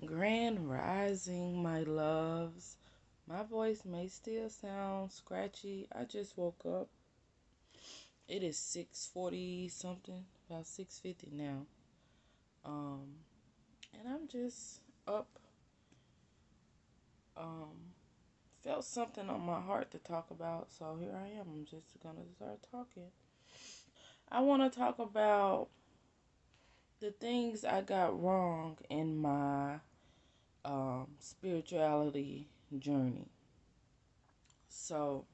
Grand Rising, my loves. My voice may still sound scratchy. I just woke up. It is 6:40 something, about 6:50 now. Um, and I'm just up. Um, Felt something on my heart to talk about, so here I am. I'm just gonna start talking. I want to talk about the things I got wrong in my spirituality journey. So,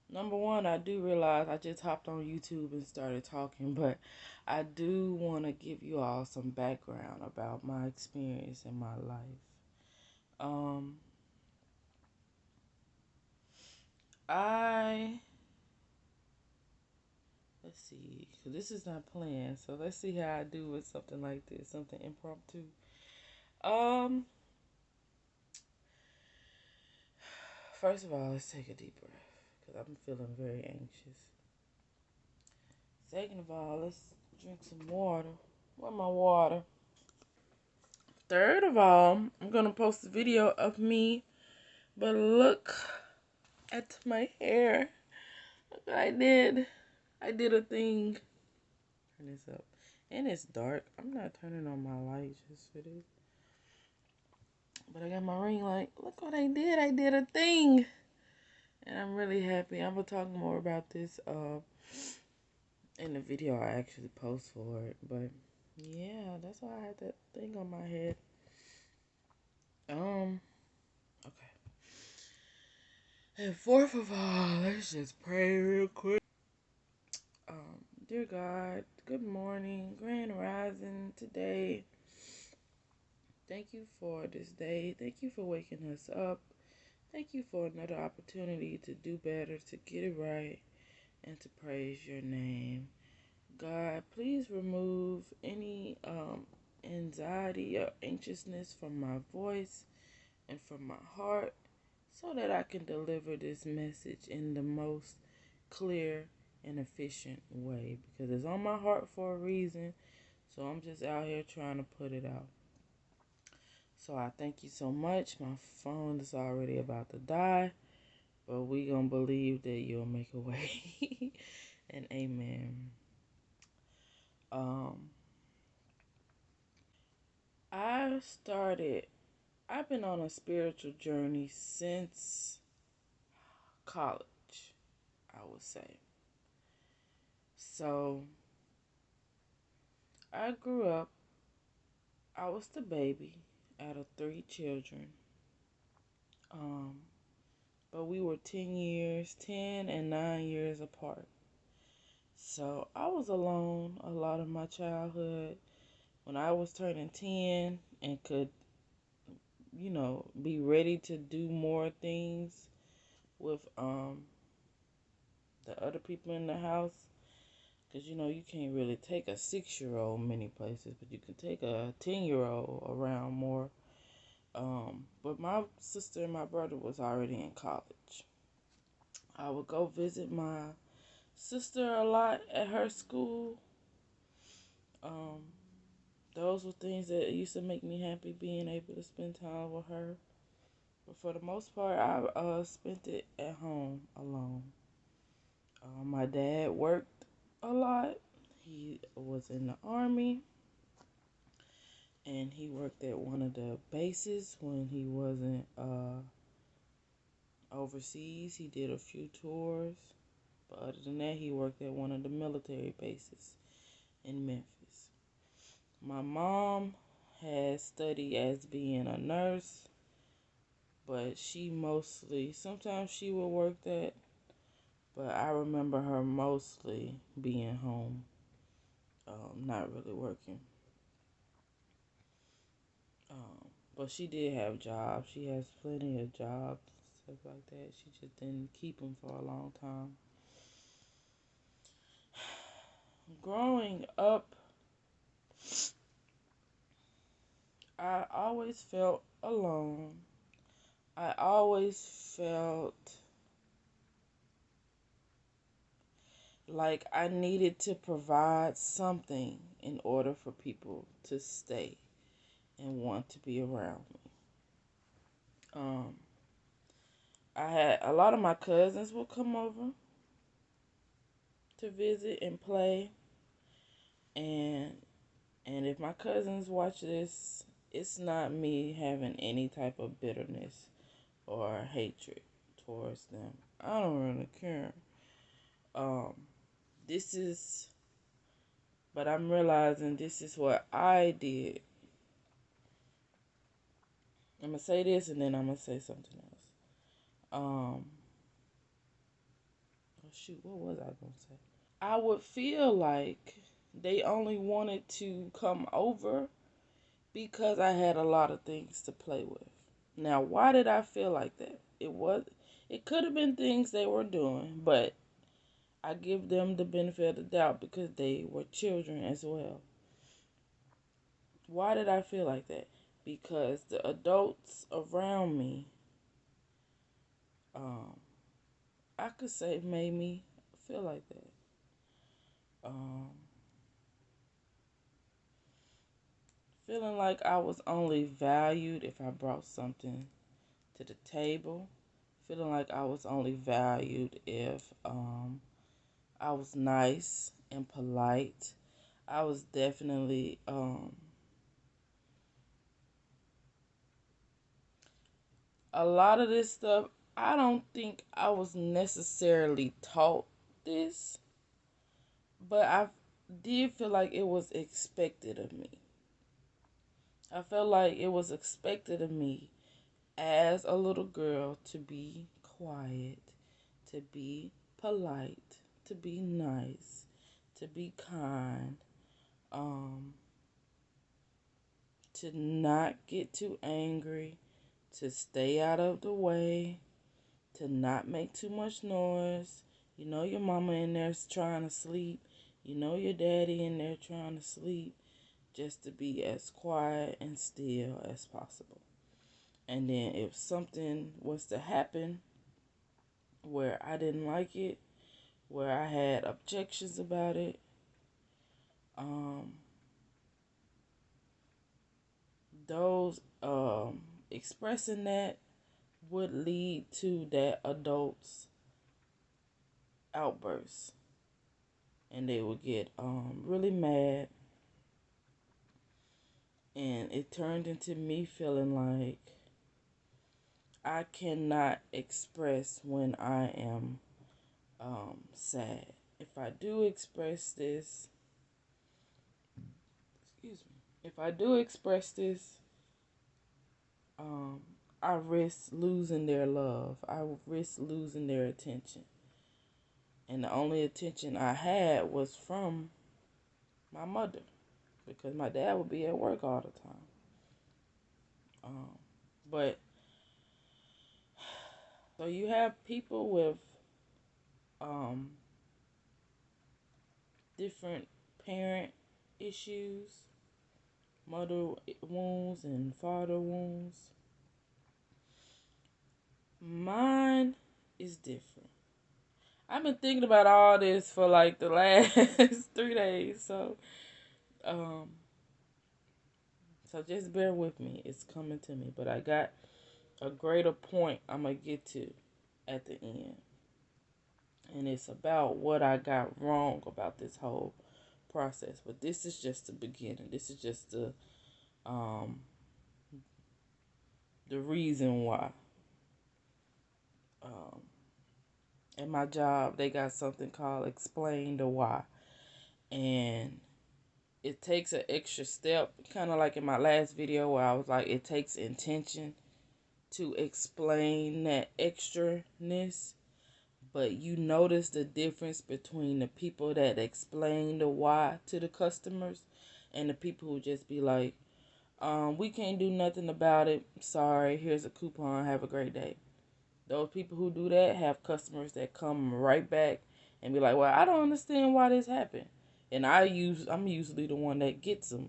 number one, I do realize I just hopped on YouTube and started talking, but I do want to give you all some background about my experience in my life. Um, I let's see, 'cause this is not planned, so let's see how I do with something like this, something impromptu. Um, First of all, let's take a deep breath because I'm feeling very anxious. Second of all, let's drink some water. Where's my water? Third of all, I'm gonna post a video of me, but look at my hair. Look what I did. I did a thing. Turn this up. And it's dark. I'm not turning on my light just for this. But I got my ring light. Look what I did. I did a thing. And I'm really happy. I'm gonna talk more about this in the video I actually post for it. But yeah, that's why I had that thing on my head. Okay. And fourth of all, let's just pray real quick. Dear God, good morning, grand rising today. Thank you for this day. Thank you for waking us up. Thank you for another opportunity to do better, to get it right, and to praise your name. God, please remove any anxiety or anxiousness from my voice and from my heart so that I can deliver this message in the most clear and efficient way because it's on my heart for a reason. So I'm just out here trying to put it out. So I thank you so much. My phone is already about to die, but we gonna believe that you'll make a way. And amen. Um, I started. I've been on a spiritual journey since college, I would say. So I grew up. I was the baby out of three children. Um, but we were 10 and 9 years apart. So I was alone a lot of my childhood. When I was turning 10 and could, be ready to do more things with the other people in the house. Because, you can't really take a 6-year-old many places, but you can take a 10-year-old around more. But my sister and my brother was already in college. I would go visit my sister a lot at her school. Um, those were things that used to make me happy, being able to spend time with her. But for the most part, I spent it at home alone. My dad worked a lot. He was in the army, and he worked at one of the bases when he wasn't overseas. He did a few tours, but other than that, he worked at one of the military bases in Memphis. My mom had studied as being a nurse, but sometimes she would work that, but I remember her mostly being home, not really working. But she did have jobs. She has plenty of jobs, stuff like that. She just didn't keep them for a long time. Growing up, I always felt alone. I always felt like I needed to provide something in order for people to stay. and want to be around me. I had a lot of my cousins will come over to visit and play, and if my cousins watch this, it's not me having any type of bitterness or hatred towards them. I don't really care. Um, this is, but I'm realizing this is what I did. I'm gonna say this and then I'm gonna say something else. Oh shoot, what was I gonna say? I would feel like they only wanted to come over because I had a lot of things to play with. Now, why did I feel like that? It could have been things they were doing, but I give them the benefit of the doubt because they were children as well. Why did I feel like that? Because the adults around me, um, I could say made me feel like that. Um, Feeling like I was only valued if I brought something to the table. Feeling like I was only valued if I was nice and polite. I was definitely a lot of this stuff. I don't think I was necessarily taught this, but I did feel like it was expected of me. I felt like it was expected of me as a little girl to be quiet, to be polite, to be nice, to be kind, um, to not get too angry, to stay out of the way, to not make too much noise. You know your mama in there trying to sleep. You know your daddy in there trying to sleep. Just to be as quiet and still as possible. And then if something was to happen where I didn't like it, where I had objections about it, um, those expressing that would lead to that adult's outburst, and they would get really mad, and it turned into me feeling like I cannot express when I am sad. If I do express this, excuse me, if I do express this, um, I risk losing their love. I risk losing their attention. And the only attention I had was from my mother because my dad would be at work all the time. Um, but so you have people with um, different parent issues, mother wounds and father wounds. Mine is different. I've been thinking about all this for like the last 3 days, um, so just bear with me. It's coming to me, but I got a greater point I'm gonna get to at the end, and it's about what I got wrong about this whole process. But this is just the beginning. This is just um the reason why. Um, at my job, they got something called explain the why, and it takes an extra step, kind of like in my last video where I was like, it takes intention to explain that extraness. But you notice the difference between the people that explain the why to the customers and the people who just be like, we can't do nothing about it. Sorry, here's a coupon. Have a great day. Those people who do that have customers that come right back and be like, well, I don't understand why this happened. And I'm usually the one that gets them.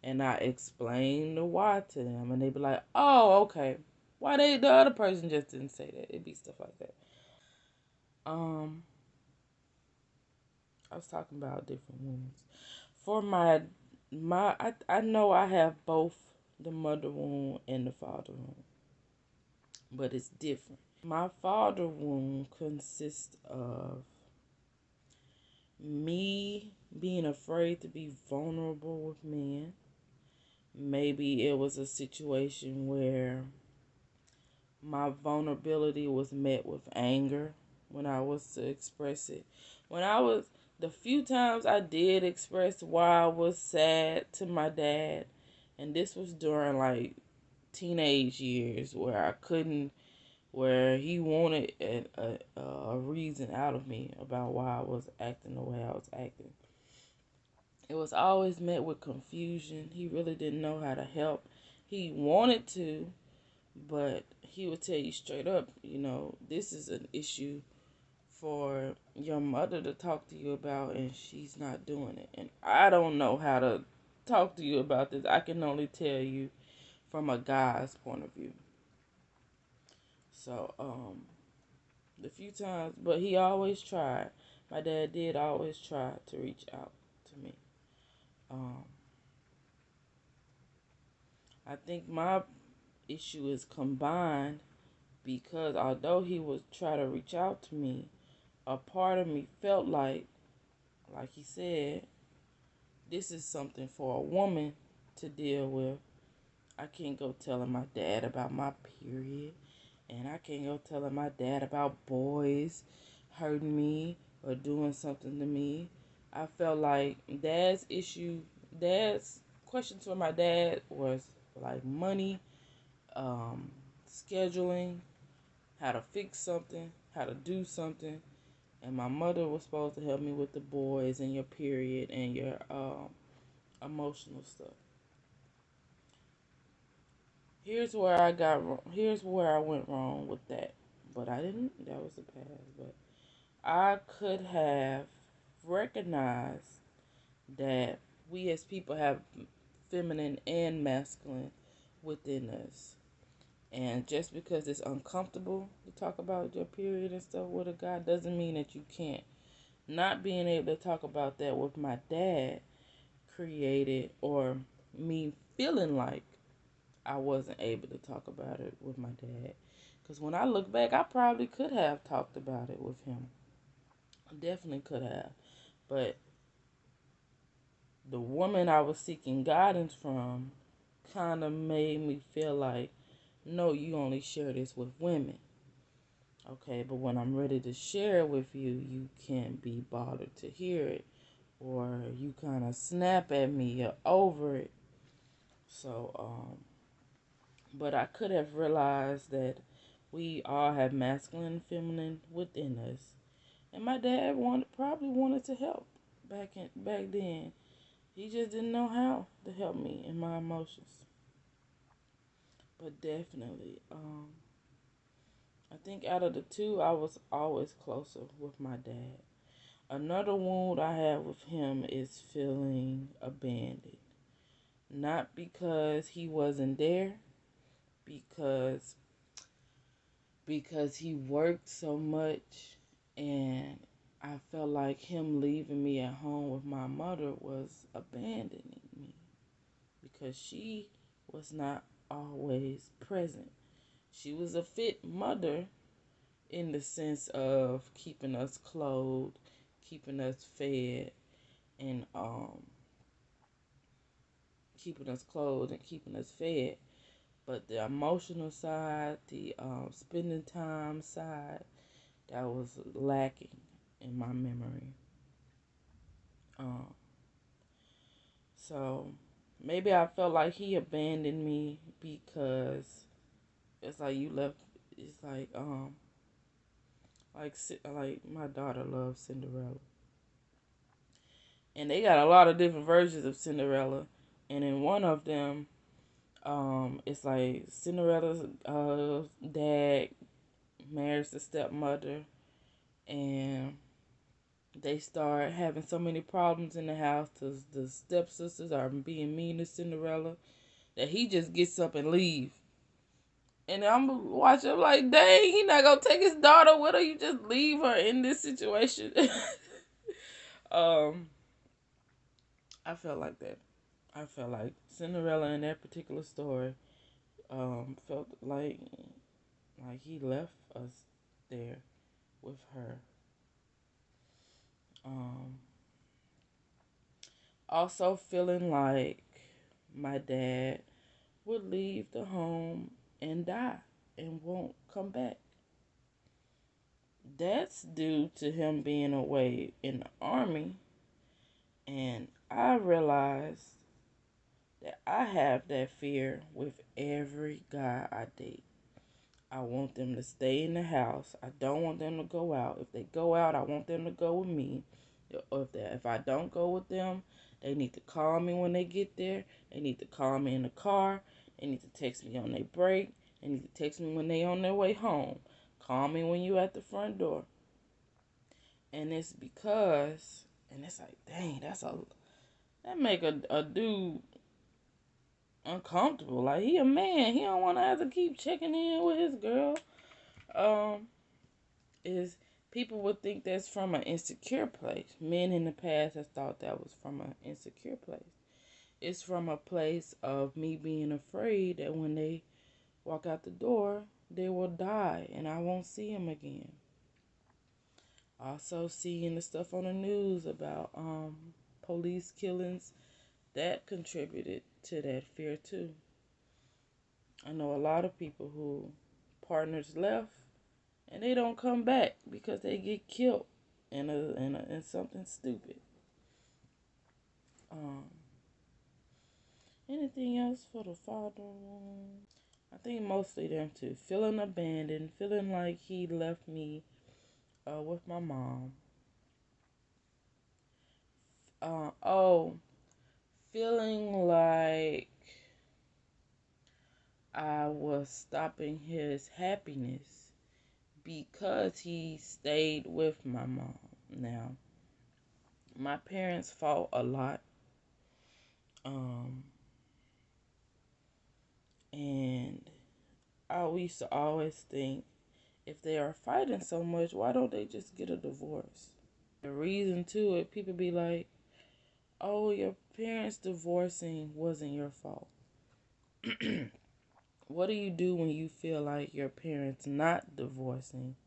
And I explain the why to them. And they be like, oh, okay. Why the other person just didn't say that? It'd be stuff like that. I was talking about different wounds. For I know I have both the mother wound and the father wound, but it's different. My father wound consists of me being afraid to be vulnerable with men. Maybe it was a situation where my vulnerability was met with anger when I was to express it. The few times I did express why I was sad to my dad, and this was during like teenage years where he wanted a reason out of me about why I was acting the way I was acting. It was always met with confusion. He really didn't know how to help. He wanted to, but he would tell you straight up, this is an issue for your mother to talk to you about, and she's not doing it. And I don't know how to talk to you about this. I can only tell you from a guy's point of view. So, the few times, but he always tried. My dad did always try to reach out to me. I think my issue is combined because although he would try to reach out to me, a part of me felt like he said, this is something for a woman to deal with. I can't go telling my dad about my period, and I can't go telling my dad about boys hurting me or doing something to me. I felt like dad's questions for my dad was like money, scheduling, how to fix something, how to do something. And my mother was supposed to help me with the boys and your period and your emotional stuff. Here's where I went wrong with that. But I didn't. That was the past. But I could have recognized that we as people have feminine and masculine within us. And just because it's uncomfortable to talk about your period and stuff with a guy doesn't mean that you can't. Not being able to talk about that with my dad created, or me feeling like I wasn't able to talk about it with my dad. Because when I look back, I probably could have talked about it with him. I definitely could have. But the woman I was seeking guidance from kind of made me feel like, no, you only share this with women. Okay, but when I'm ready to share it with you, you can't be bothered to hear it. Or you kind of snap at me, you're over it. So, but I could have realized that we all have masculine and feminine within us. And my dad probably wanted to help back then. He just didn't know how to help me in my emotions. But definitely, I think out of the two, I was always closer with my dad. Another wound I have with him is feeling abandoned. Not because he wasn't there, because he worked so much, and I felt like him leaving me at home with my mother was abandoning me, because she was not always present. She was a fit mother in the sense of keeping us clothed, keeping us fed, and keeping us fed. But the emotional side, the spending time side, that was lacking in my memory. So maybe I felt like he abandoned me because it's like you left. It's like my daughter loves Cinderella, and they got a lot of different versions of Cinderella, and in one of them, it's like Cinderella's dad marries the stepmother, and they start having so many problems in the house because the stepsisters are being mean to Cinderella that he just gets up and leaves. And I'm watching, I'm like, dang, he not gonna take his daughter with her. You just leave her in this situation. I felt like that. I felt like Cinderella in that particular story felt like he left us there with her. Um, Also feeling like my dad would leave the home and die and won't come back. That's due to him being away in the army, and I realized that I have that fear with every guy I date. I want them to stay in the house. I don't want them to go out. If they go out, I want them to go with me. Or if I don't go with them, they need to call me when they get there. They need to call me in the car. They need to text me on their break. They need to text me when they on their way home. Call me when you at the front door. And it's because, and it's like, dang, that make a dude uncomfortable. Like, he a man. He don't want to have to keep checking in with his girl. Is people would think that's from an insecure place. Men in the past have thought that was from an insecure place. It's from a place of me being afraid that when they walk out the door, they will die and I won't see them again. Also seeing the stuff on the news about police killings, that contributed to that fear too. I know a lot of people who partners left and they don't come back because they get killed in something stupid. Um, Anything else for the father one? I think mostly them two. Feeling abandoned, feeling like he left me with my mom. Oh, feeling like I was stopping his happiness because he stayed with my mom. Now, my parents fought a lot. And I used to always think, if they are fighting so much, why don't they just get a divorce? The reason to it, people be like, oh, your parents divorcing wasn't your fault. What do you do when you feel like your parents not divorcing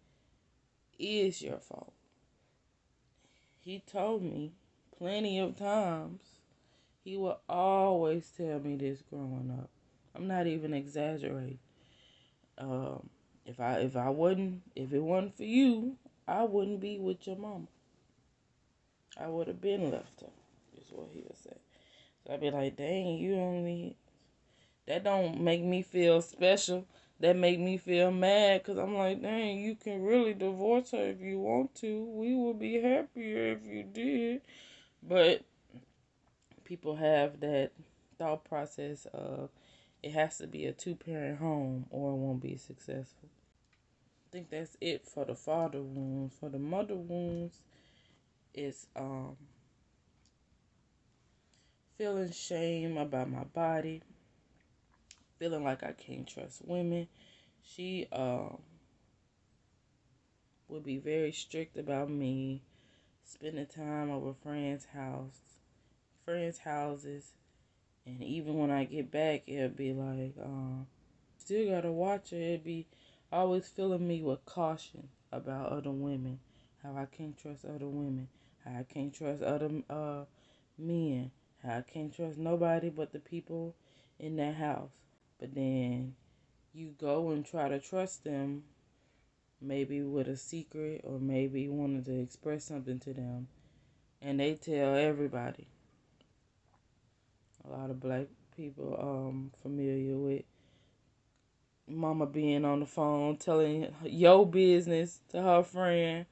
is your fault? He told me plenty of times. He would always tell me this growing up. I'm not even exaggerating. If it wasn't for you, I wouldn't be with your mama. I would have been left her, is what he would say. So I'd be like, dang, you only, that don't make me feel special. That make me feel mad, because I'm like, dang, you can really divorce her if you want to. We would be happier if you did. But people have that thought process of it has to be a two-parent home or it won't be successful. I think that's it for the father wounds. For the mother wounds, it's feeling shame about my body, feeling like I can't trust women. She would be very strict about me spending time over friends' houses, and even when I get back, it'll be like, still gotta watch her. It'd be always filling me with caution about other women, how I can't trust other women, how I can't trust other men, how I can't trust nobody but the people in that house. But then you go and try to trust them, maybe with a secret or maybe wanted to express something to them, and they tell everybody. A lot of black people familiar with mama being on the phone telling your business to her friend.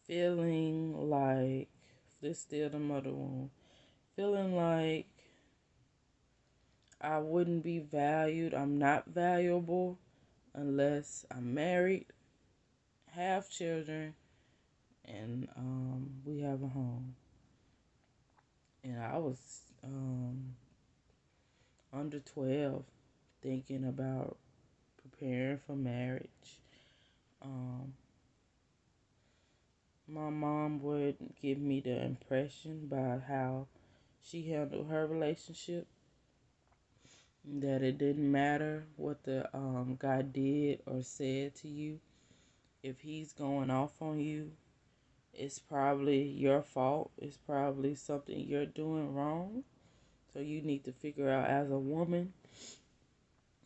Feeling like, this still the mother wound, feeling like I wouldn't be valued, I'm not valuable unless I'm married, have children, and we have a home. And I was under 12 thinking about preparing for marriage. My mom would give me the impression by how she handled her relationship that it didn't matter what the guy did or said to you. If he's going off on you, it's probably your fault. It's probably something you're doing wrong. So you need to figure out as a woman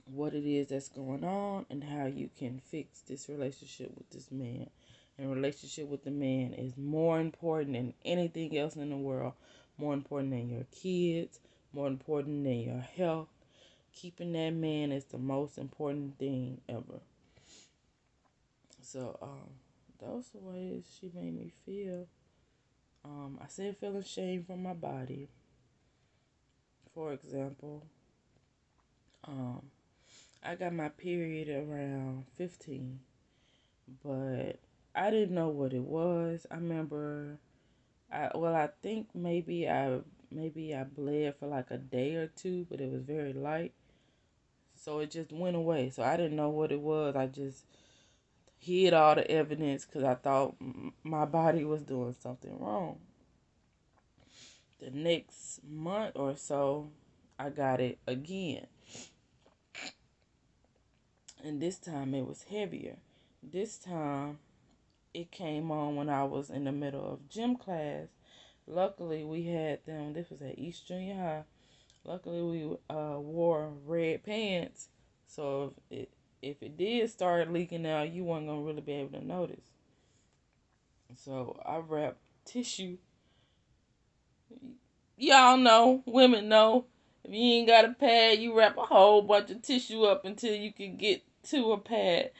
what it is that's going on and how you can fix this relationship with this man. And relationship with the man is more important than anything else in the world. More important than your kids. More important than your health. Keeping that man is the most important thing ever. So, those are ways she made me feel. I said feeling shame from my body. For example, I got my period around 15, but I didn't know what it was. I remember, I think maybe I bled for like a day or two, but it was very light, so it just went away. So I didn't know what it was. I just hid all the evidence because I thought my body was doing something wrong. The next month or so, I got it again. And this time it was heavier. This time it came on when I was in the middle of gym class. Luckily, we had them. This was at East Junior High. Luckily, we wore red pants. So if it did start leaking out, you weren't going to really be able to notice. So I wrapped tissue. Y'all know, women know, if you ain't got a pad, you wrap a whole bunch of tissue up until you can get to a pad.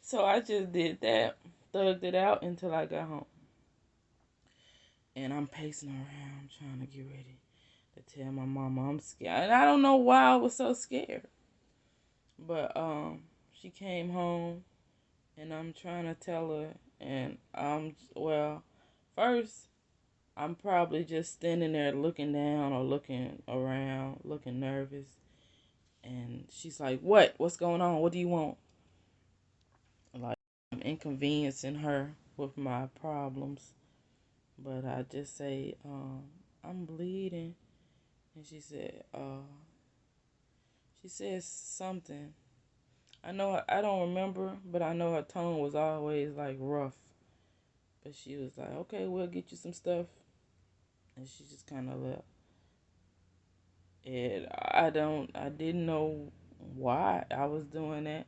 So I just did that, thugged it out until I got home. And I'm pacing around trying to get ready to tell my mama I'm scared. And I don't know why I was so scared. But she came home and I'm trying to tell her, and first I'm probably just standing there looking down or looking around, looking nervous. And she's like, "What? What's going on? What do you want?" Like, I'm inconveniencing her with my problems. But I just say, "I'm bleeding." And she said something. I don't remember, but I know her tone was always like rough. But she was like, "Okay, we'll get you some stuff." And she just kind of left. And I didn't know why I was doing that.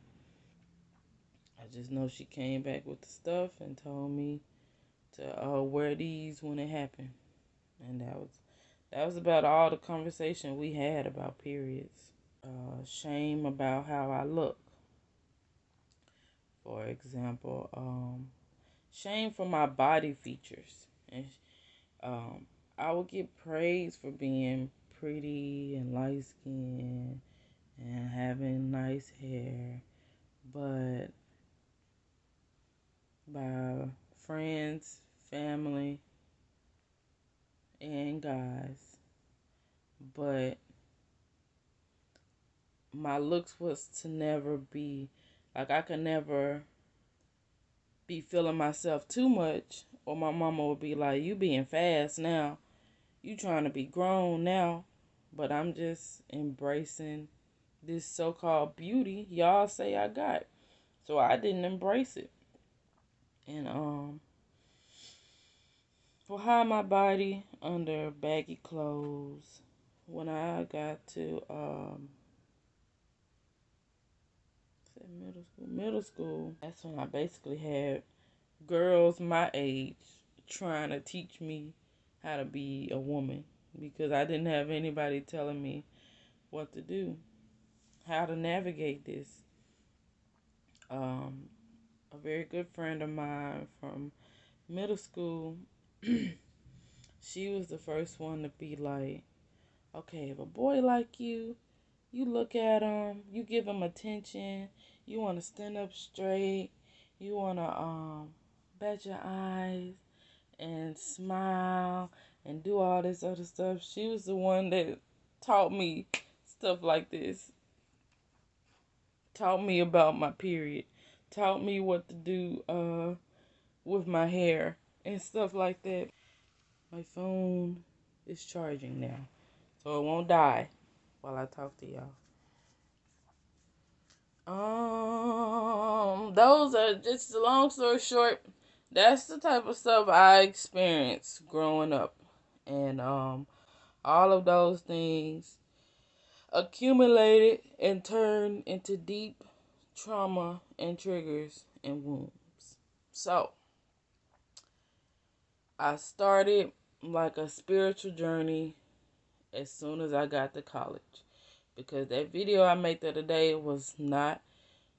I just know she came back with the stuff and told me to wear these when it happened. And that was about all the conversation we had about periods. Shame about how I look. For example, shame for my body features. And I would get praised for being pretty and light skinned and having nice hair, but by friends, family, and guys. But my looks was to never be, like, I could never be feeling myself too much, or my mama would be like, "You being fast now, you trying to be grown now." But I'm just embracing this so-called beauty y'all say I got. So I didn't embrace it. And will hide my body under baggy clothes. When I got to middle school, that's when I basically had girls my age trying to teach me how to be a woman, because I didn't have anybody telling me what to do, how to navigate this. A very good friend of mine from middle school, she was the first one to be like, "Okay, if a boy like you look at him, you give him attention, you want to stand up straight, you want to bat your eyes and smile and do all this other stuff." She was the one that taught me stuff like this, taught me about my period, taught me what to do with my hair and stuff like that. My phone is charging now, so it won't die while I talk to y'all. Those are just a long story short. That's the type of stuff I experienced growing up, and all of those things accumulated and turned into deep trauma and triggers and wounds. So I started like a spiritual journey as soon as I got to college, because that video I made the other day was not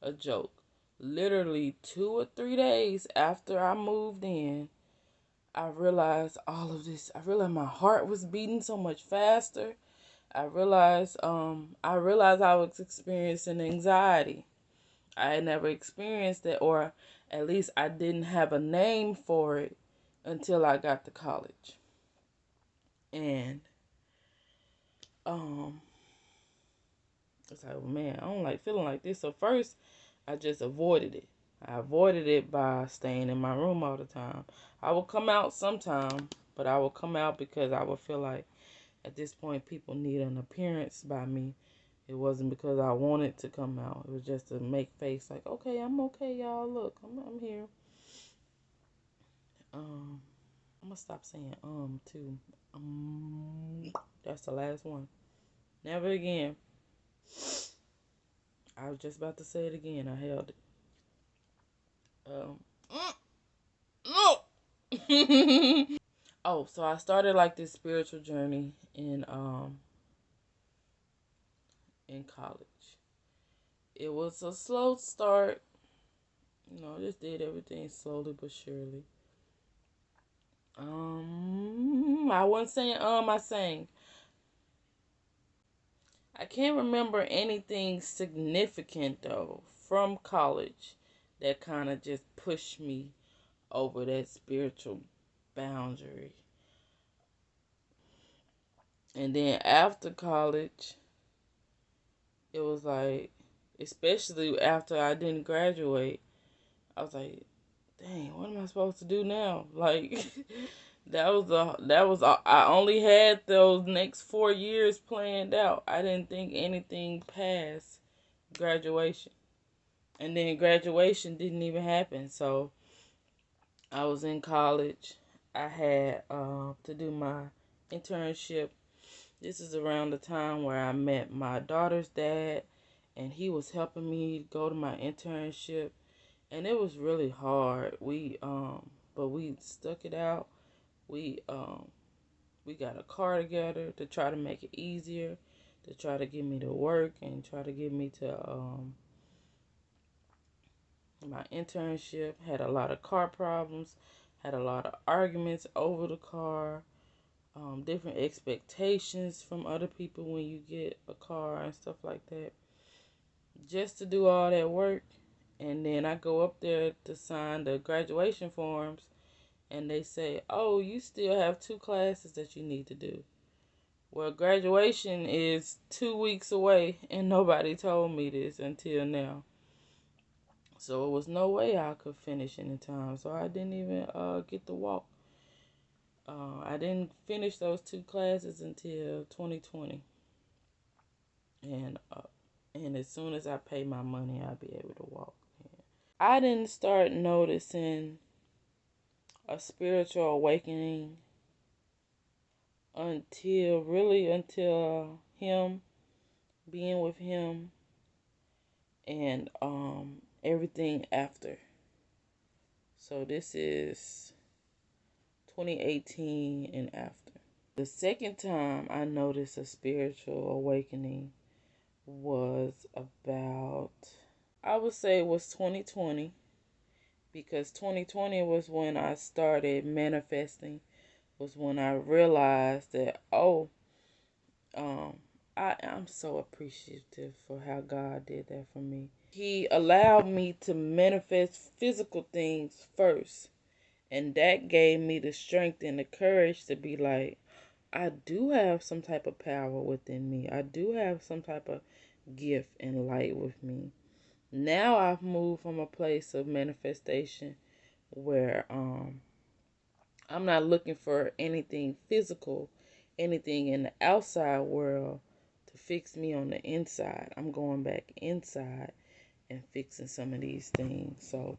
a joke. Literally 2 or 3 days after I moved in, I realized all of this. I realized my heart was beating so much faster. I realized I was experiencing anxiety. I had never experienced it, or at least I didn't have a name for it until I got to college. And it's like, man, I don't like feeling like this. So first, I just avoided it. I avoided it by staying in my room all the time. I would come out sometime, but I would come out because I would feel like at this point people need an appearance by me. It wasn't because I wanted to come out. It was just to make face like, okay, I'm okay, y'all. Look, I'm here. I'm gonna stop saying too. That's the last one. Never again. I was just about to say it again. I held it. No. Oh, so I started like this spiritual journey in college. It was a slow start. Just did everything slowly but surely. I wasn't saying I sang. I can't remember anything significant though from college that kind of just pushed me over that spiritual boundary. And then after college, it was like, especially after I didn't graduate, I was like, dang, what am I supposed to do now? Like, I only had those next 4 years planned out. I didn't think anything past graduation. And then graduation didn't even happen. So I was in college. I had to do my internship. This is around the time where I met my daughter's dad, and he was helping me go to my internship, and it was really hard. But we stuck it out. We got a car together to try to make it easier, to try to get me to work and try to get me to my internship. Had a lot of car problems, had a lot of arguments over the car. Different expectations from other people when you get a car and stuff like that. Just to do all that work, and then I go up there to sign the graduation forms, and they say, oh, you still have 2 classes that you need to do. Well, graduation is 2 weeks away, and nobody told me this until now. So it was no way I could finish in time, so I didn't even get to walk. I didn't finish those 2 classes until 2020. And as soon as I pay my money, I'll be able to walk. Yeah. I didn't start noticing a spiritual awakening until him, being with him, and everything after. So this is 2018 and after. The second time I noticed a spiritual awakening was about, I would say it was 2020, because 2020 was when I started manifesting, was when I realized that, I'm so appreciative for how God did that for me. He allowed me to manifest physical things first, and that gave me the strength and the courage to be like, I do have some type of power within me. I do have some type of gift and light with me. Now I've moved from a place of manifestation where I'm not looking for anything physical, anything in the outside world to fix me on the inside. I'm going back inside and fixing some of these things. So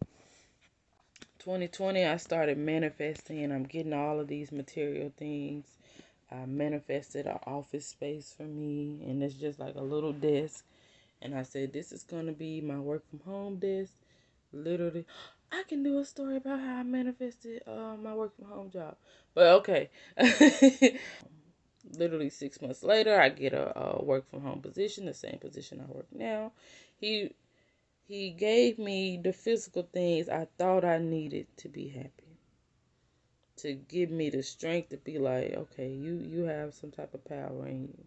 2020, I started manifesting, and I'm getting all of these material things. I manifested an office space for me, and it's just like a little desk. And I said, this is going to be my work from home desk. Literally, I can do a story about how I manifested my work from home job. But okay. Literally 6 months later, I get a work from home position, the same position I work now. He gave me the physical things I thought I needed to be happy. To give me the strength to be like, okay, you have some type of power in you.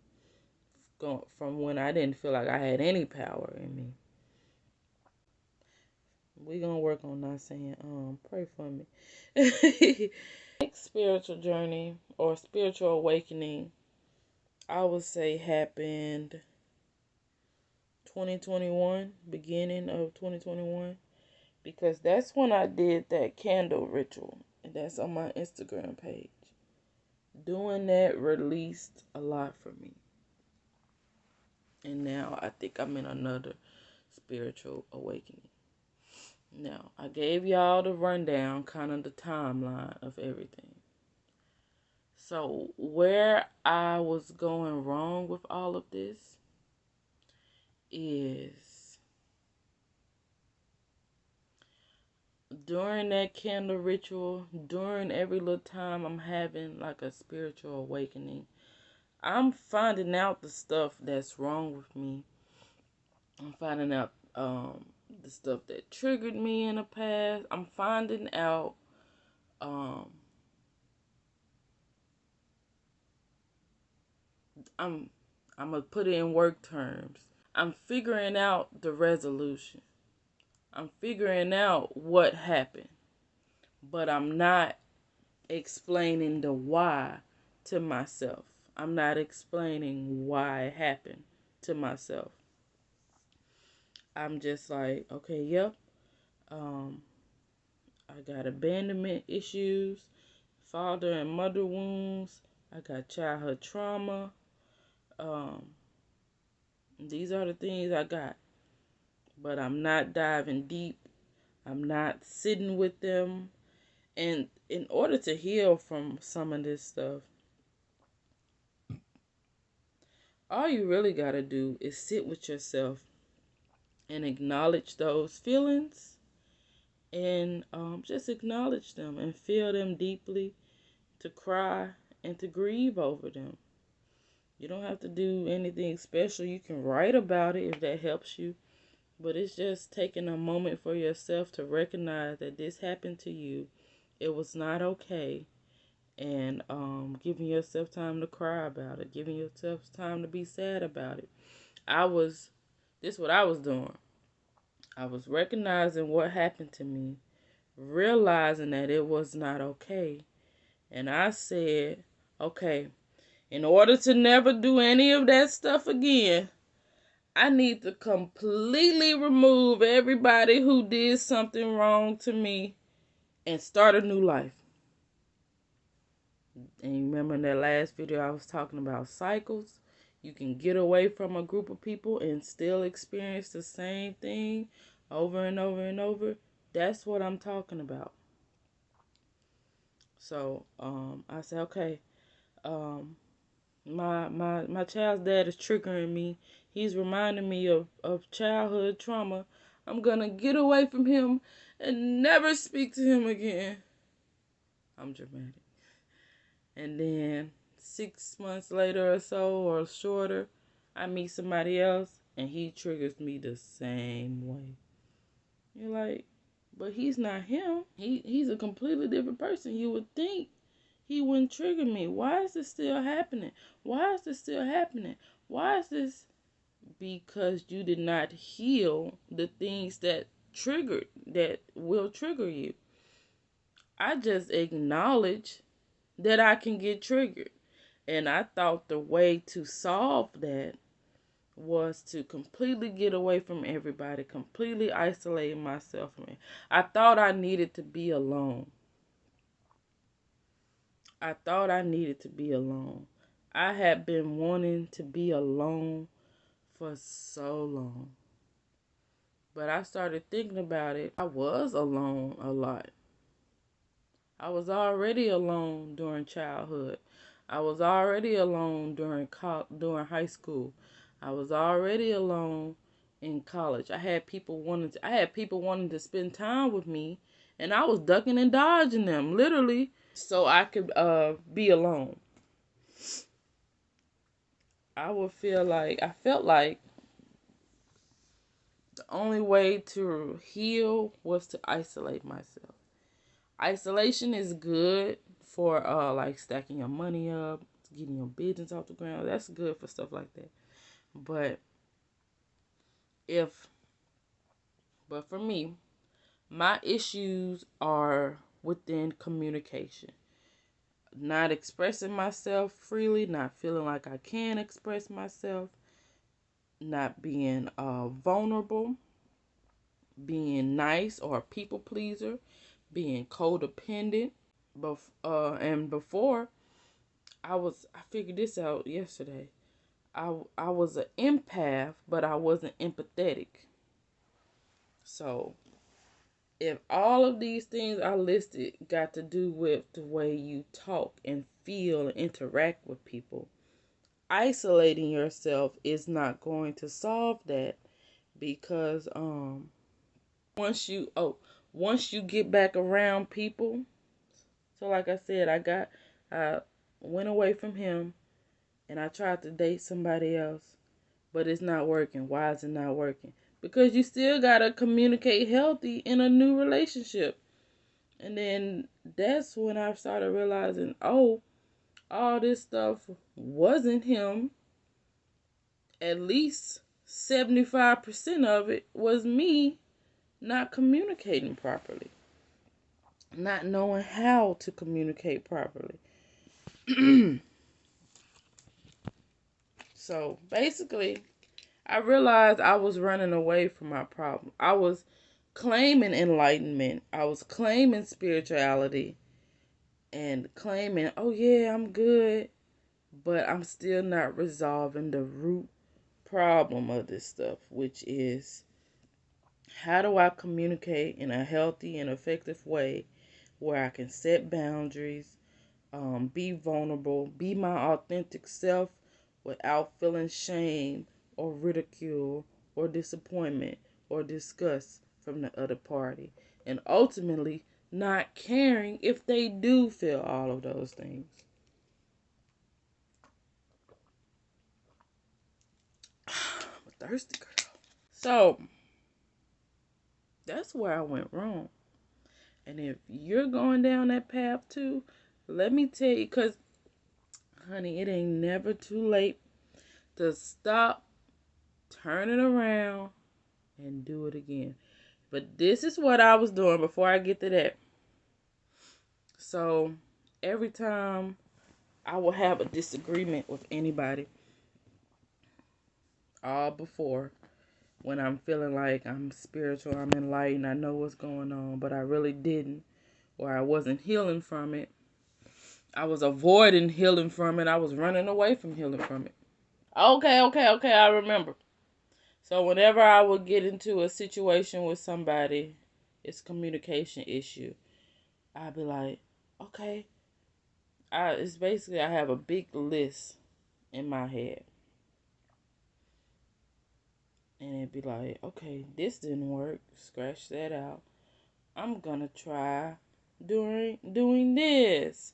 Going from when I didn't feel like I had any power in me. We're gonna work on not saying pray for me. Next spiritual journey or spiritual awakening, I would say, happened 2021, beginning of 2021, because that's when I did that candle ritual, and that's on my Instagram page. Doing that released a lot for me. And now I think I'm in another spiritual awakening. Now, I gave y'all the rundown, kind of the timeline of everything. So, where I was going wrong with all of this is during that candle ritual, during every little time I'm having like a spiritual awakening, I'm finding out the stuff that's wrong with me. I'm finding out the stuff that triggered me in the past. I'm finding out I'm gonna put it in work terms. I'm figuring out the resolution. I'm figuring out what happened. But I'm not explaining the why to myself. I'm not explaining why it happened to myself. I'm just like, okay, yep. I got abandonment issues, father and mother wounds. I got childhood trauma. These are the things I got. But I'm not diving deep. I'm not sitting with them. And in order to heal from some of this stuff, all you really got to do is sit with yourself and acknowledge those feelings, and just acknowledge them and feel them deeply, to cry and to grieve over them. You don't have to do anything special. You can write about it if that helps you. But it's just taking a moment for yourself to recognize that this happened to you. It was not okay. And giving yourself time to cry about it. Giving yourself time to be sad about it. This is what I was doing. I was recognizing what happened to me. Realizing that it was not okay. And I said, okay, in order to never do any of that stuff again, I need to completely remove everybody who did something wrong to me and start a new life. And you remember in that last video I was talking about cycles? You can get away from a group of people and still experience the same thing over and over and over. That's what I'm talking about. So I said, okay, my child's dad is triggering me. He's reminding me of childhood trauma. I'm gonna get away from him and never speak to him again. I'm dramatic. And then 6 months later or so, or shorter, I meet somebody else and he triggers me the same way. You're like, but he's not him. He's a completely different person. You would think he wouldn't trigger me. Why is this still happening? Why is this still happening? Why is this? Because you did not heal the things that will trigger you. I just acknowledge that I can get triggered. And I thought the way to solve that was to completely get away from everybody, completely isolate myself from it. I thought I needed to be alone. I thought I needed to be alone. I had been wanting to be alone for so long. But I started thinking about it. I was alone a lot. I was already alone during childhood. I was already alone during high school. I was already alone in college. I had people wanting to spend time with me, and I was ducking and dodging them, literally, so I could be alone. I felt like the only way to heal was to isolate myself. Isolation is good for like stacking your money up, getting your business off the ground. That's good for stuff like that. But if but for me, my issues are within communication. Not expressing myself freely, not feeling like I can express myself, not being vulnerable, being nice or a people pleaser, being codependent. And before I figured this out yesterday. I was an empath, but I wasn't empathetic. So if all of these things I listed got to do with the way you talk and feel and interact with people, isolating yourself is not going to solve that, because once you get back around people. So like I said, I went away from him and I tried to date somebody else, but it's not working. Why is it not working? Because you still gotta communicate healthy in a new relationship. And then that's when I started realizing, oh, all this stuff wasn't him. At least 75% of it was me not communicating properly, not knowing how to communicate properly. So basically, I realized I was running away from my problem. I was claiming enlightenment. I was claiming spirituality and claiming, oh yeah, I'm good. But I'm still not resolving the root problem of this stuff, which is, how do I communicate in a healthy and effective way where I can set boundaries, be vulnerable, be my authentic self without feeling shame or ridicule or disappointment or disgust from the other party, and ultimately not caring if they do feel all of those things. I'm a thirsty girl. So that's where I went wrong. And if you're going down that path too, let me tell you, because, honey, it ain't never too late to stop, turn it around, and do it again. But this is what I was doing before I get to that. So every time I will have a disagreement with anybody, all before, when I'm feeling like I'm spiritual, I'm enlightened, I know what's going on, but I really didn't, or I wasn't healing from it. I was avoiding healing from it. I was running away from healing from it. Okay, I remember. So whenever I would get into a situation with somebody, it's communication issue, I'd be like, okay. It's basically, I have a big list in my head. And it'd be like, okay, this didn't work. Scratch that out. I'm gonna try doing this.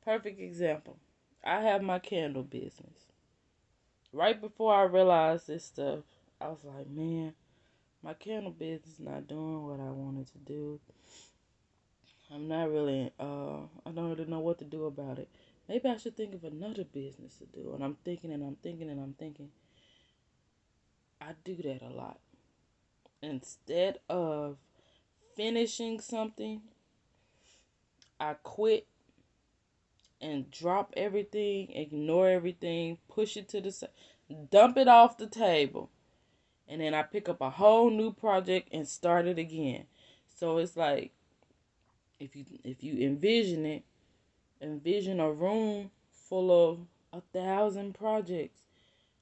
Perfect example. I have my candle business. Right before I realized this stuff, I was like, man, my candle business is not doing what I wanted to do. I'm not really, I don't really know what to do about it. Maybe I should think of another business to do. And I'm thinking and I'm thinking and I'm thinking. I do that a lot. Instead of finishing something, I quit and drop everything, ignore everything, push it to the side. dump it off the table, and then I pick up a whole new project and start it again. So it's like, if you envision a room full of 1,000 projects.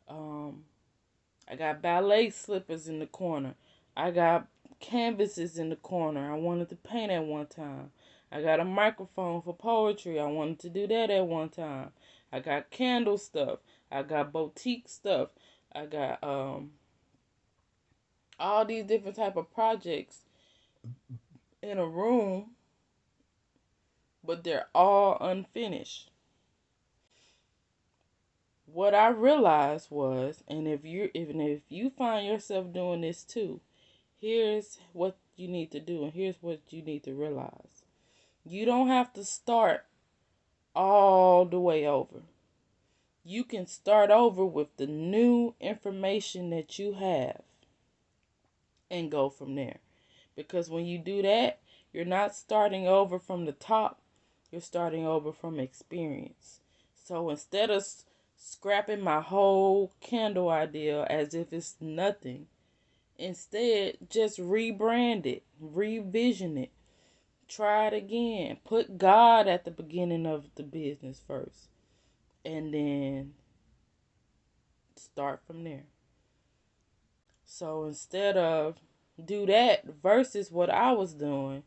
I got ballet slippers in the corner. I got canvases in the corner. I wanted to paint at one time. I got a microphone for poetry. I wanted to do that at one time. I got candle stuff. I got boutique stuff. I got all these different type of projects in a room, but they're all unfinished. What I realized was, and if you find yourself doing this too, here's what you need to do, and here's what you need to realize. You don't have to start all the way over. You can start over with the new information that you have and go from there. Because when you do that, you're not starting over from the top, you're starting over from experience. So instead of scrapping my whole candle idea as if it's nothing, instead just rebrand it, revision it, try it again. Put God at the beginning of the business first, and then start from there. So instead of do that versus what I was doing,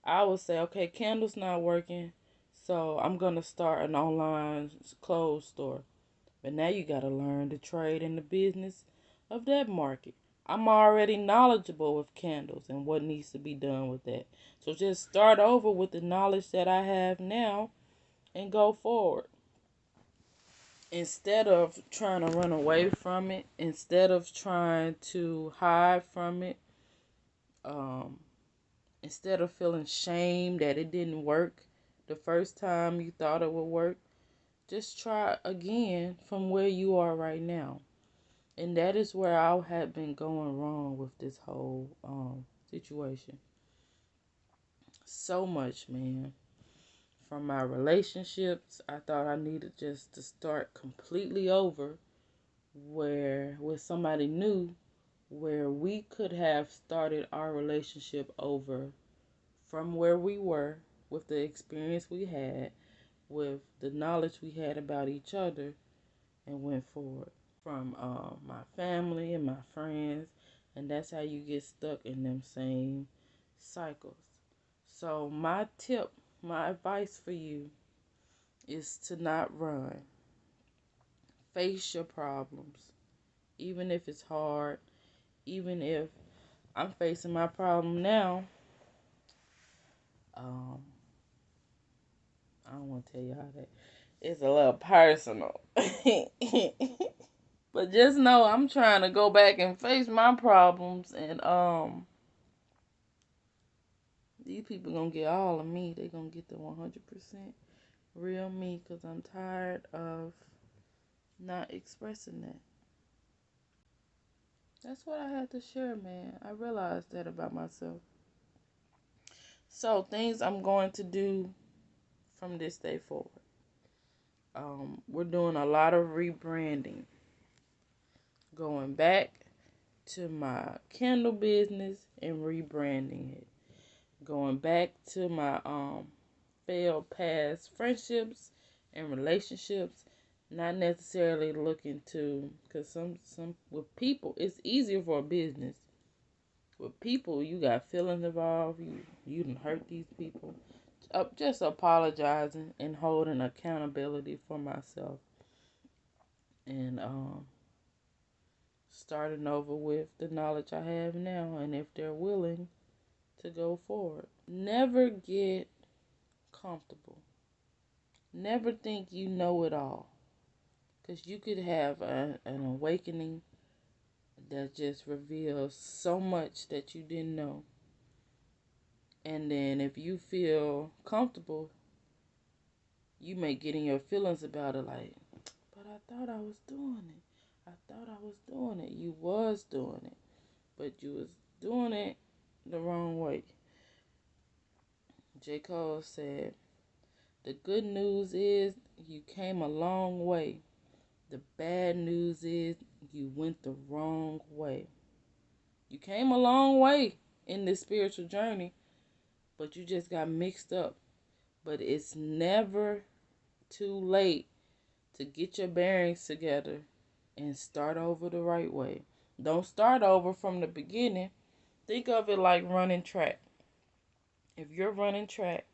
I would say, okay, candle's not working, so I'm going to start an online clothes store. But now you got to learn to trade in the business of that market. I'm already knowledgeable with candles and what needs to be done with that. So just start over with the knowledge that I have now and go forward. Instead of trying to run away from it, instead of trying to hide from it, instead of feeling shame that it didn't work the first time you thought it would work, just try again from where you are right now. And that is where I had been going wrong with this whole situation. So much, man. From my relationships, I thought I needed just to start completely over where with somebody new, where we could have started our relationship over from where we were with the experience we had, with the knowledge we had about each other, and went forward from my family and my friends. And that's how you get stuck in them same cycles. So my tip, my advice for you is to not run. Face your problems, even if it's hard, even if I'm facing my problem now. I don't want to tell you how that. It's a little personal. But just know I'm trying to go back and face my problems, and these people gonna get all of me. They gonna get the 100% real me, because I'm tired of not expressing that. That's what I had to share, man. I realized that about myself. So things I'm going to do from this day forward. We're doing a lot of rebranding. Going back to my candle business and rebranding it. Going back to my failed past friendships and relationships. Not necessarily looking to, because some with people it's easier for a business. With people, you got feelings involved. You done hurt these people. Just apologizing and holding accountability for myself, and starting over with the knowledge I have now, and if they're willing to go forward. Never get comfortable. Never think you know it all, because you could have an awakening that just reveals so much that you didn't know. And then if you feel comfortable, you may get in your feelings about it, like, but I thought I was doing it. I thought I was doing it. You was doing it, but you was doing it the wrong way. J. Cole said, the good news is you came a long way. The bad news is you went the wrong way. You came a long way in this spiritual journey, but you just got mixed up. But it's never too late to get your bearings together and start over the right way. Don't start over from the beginning. Think of it like running track. If you're running track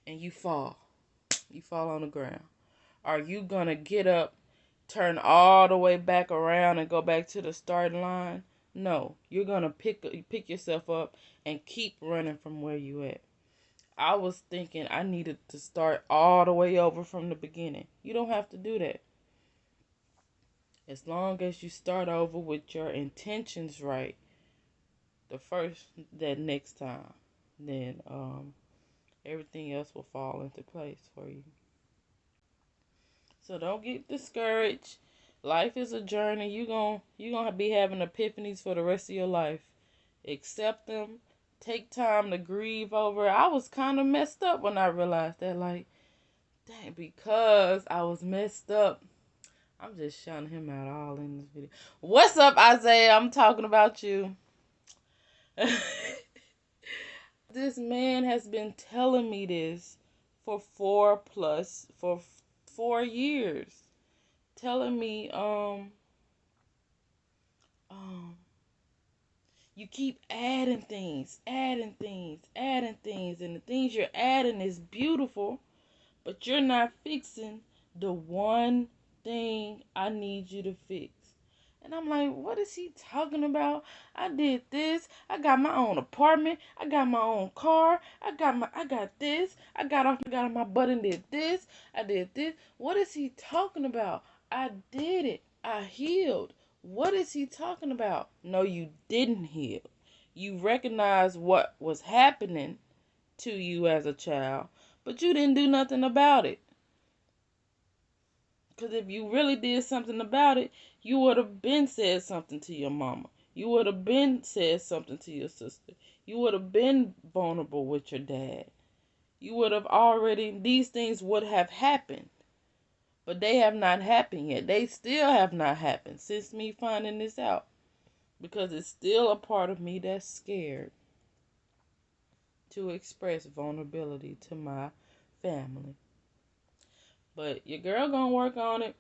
and you fall on the ground, are you going to get up, turn all the way back around and go back to the starting line? No, you're going to pick yourself up and keep running from where you at. I was thinking I needed to start all the way over from the beginning. You don't have to do that. As long as you start over with your intentions right, that next time, then everything else will fall into place for you. So don't get discouraged. Life is a journey. You're gonna be having epiphanies for the rest of your life. Accept them. Take time to grieve over it. I was kind of messed up when I realized that, like, dang, because I was messed up. I'm just shouting him out all in this video. What's up, Isaiah? I'm talking about you. This man has been telling me this for 4 years. Telling me, you keep adding things, and the things you're adding is beautiful, but you're not fixing the one thing I need you to fix. And I'm like, what is he talking about? I did this. I got my own apartment. I got my own car. I got this. I got on my butt and did this. I did this. What is he talking about? I did it. I healed. What is he talking about? No, you didn't heal. You recognized what was happening to you as a child, but you didn't do nothing about it. Because if you really did something about it, you would have been said something to your mama. You would have been said something to your sister. You would have been vulnerable with your dad. You would have these things would have happened. But they have not happened yet. They still have not happened since me finding this out. Because it's still a part of me that's scared to express vulnerability to my family. But your girl gonna work on it.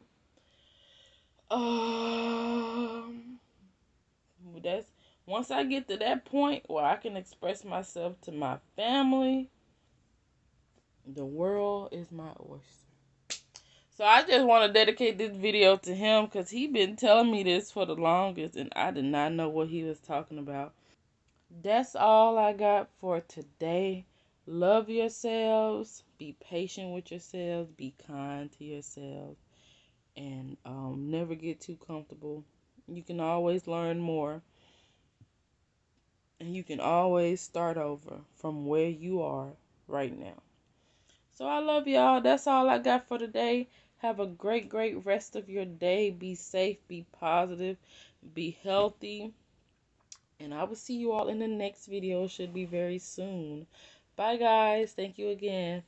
That's once I get to that point where I can express myself to my family, the world is my oyster. So I just want to dedicate this video to him because he been telling me this for the longest and I did not know what he was talking about. That's all I got for today. Love yourselves. Be patient with yourselves. Be kind to yourselves. And never get too comfortable. You can always learn more. And you can always start over from where you are right now. So I love y'all. That's all I got for today. Have a great, great rest of your day. Be safe. Be positive. Be healthy. And I will see you all in the next video. It should be very soon. Bye, guys. Thank you again.